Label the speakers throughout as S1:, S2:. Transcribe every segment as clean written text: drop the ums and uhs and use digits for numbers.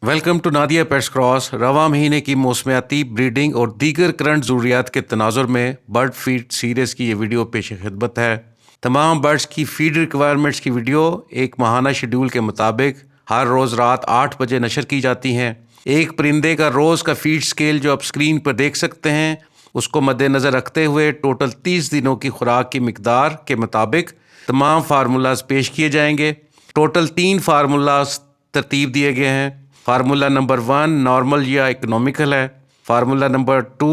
S1: Welcome to Nadia pets cross. रवा महीने की मौसमियाती ब्रीडिंग और दीगर करंट ज़रूरियात के तनाजुर में बर्ड फीड सीरीज़ की ये वीडियो पेश खिदमत है। तमाम बर्ड्स की फीड रिक्वायरमेंट्स की वीडियो एक माहाना शेड्यूल के मुताबिक हर रोज़ रात 8 बजे नशर की जाती हैं। एक परिंदे का रोज़ का फीड स्केल जो आप स्क्रीन पर देख सकते हैं, उसको मद्देनज़र रखते हुए टोटल 30 दिनों की खुराक की मिकदार के मुताबिक तमाम फार्मूलाज पेश किए जाएंगे। टोटल 3 फार्मूलाज तरतीब दिए गए हैं। फार्मूला नंबर 1 नॉर्मल या इकोनॉमिकल है, formula number 2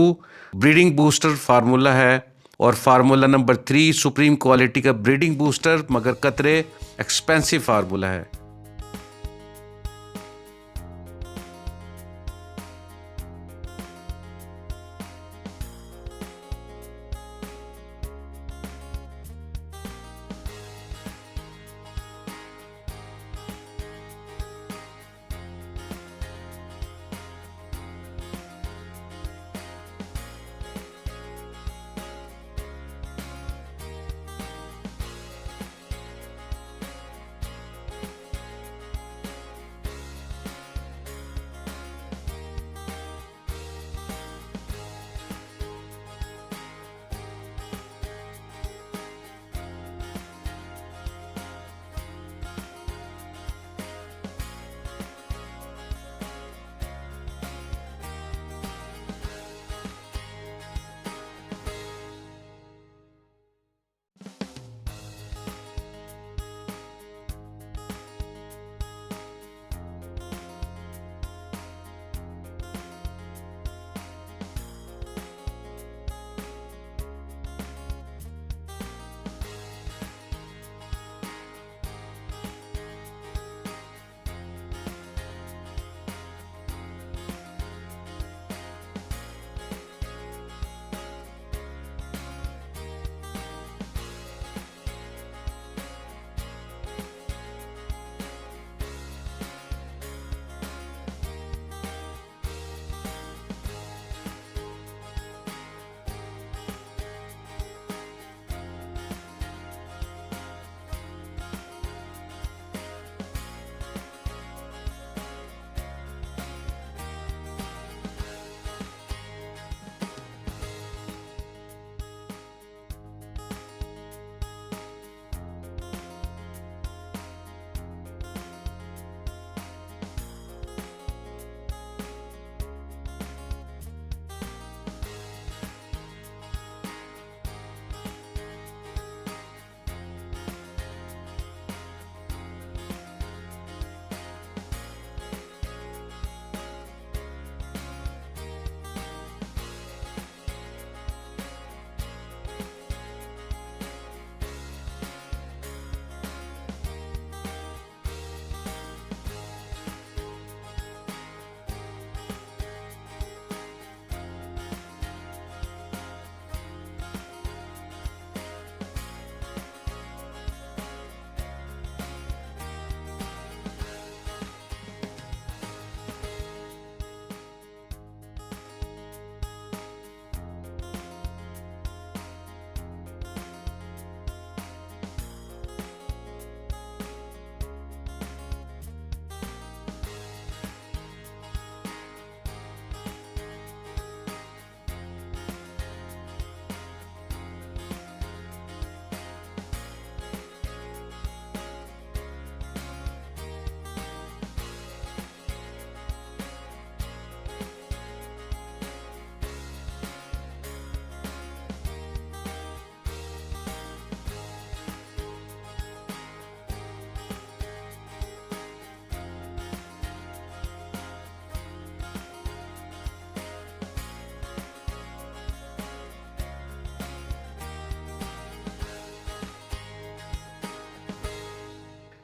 S1: breeding booster formula है, और फार्मूला नंबर 3 सुप्रीम क्वालिटी का ब्रीडिंग बूस्टर मगर कतरे एक्सपेंसिव फार्मूला है।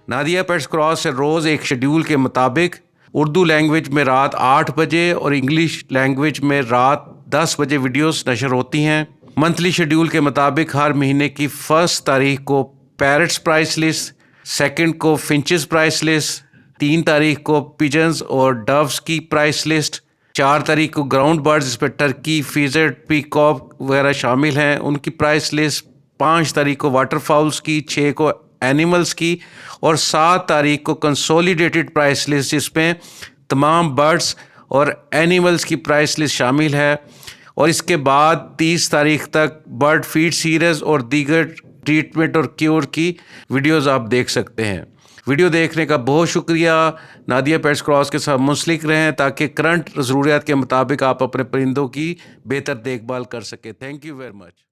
S1: नादिया पेट्स क्रॉस से रोज़ एक शेड्यूल के मुताबिक उर्दू लैंग्वेज में रात 8 बजे और इंग्लिश लैंग्वेज में रात 10 बजे वीडियोस नशर होती हैं। मंथली शेड्यूल के मुताबिक हर महीने की 1 तारीख को पैरट्स प्राइस लिस्ट, 2 को फिंचेस प्राइस लिस्ट, 3 तारीख को पिजन्स और डव्स की प्राइस लिस्ट, 4 तारीख को ग्राउंड बर्ड्स जिस पर टर्की, फीजर्ड, पीकॉक वगैरह शामिल हैं उनकी प्राइस लिस्ट, 5 तारीख को वाटर फाउल्स की, 6 को एनिमल्स की और 7 तारीख को कंसोलिडेटेड प्राइस लिस्ट जिसमें तमाम बर्ड्स और एनिमल्स की प्राइस लिस्ट शामिल है। और इसके बाद 30 तारीख तक बर्ड फीड सीरीज़ और दीगर ट्रीटमेंट और क्योर की वीडियोस आप देख सकते हैं। वीडियो देखने का बहुत शुक्रिया। नादिया पेट्स क्रॉस के साथ मुंसलिक रहें ताकि करंट ज़रूरियात के मुताबिक आप अपने परिंदों की बेहतर देखभाल कर सकें। Thank you very much.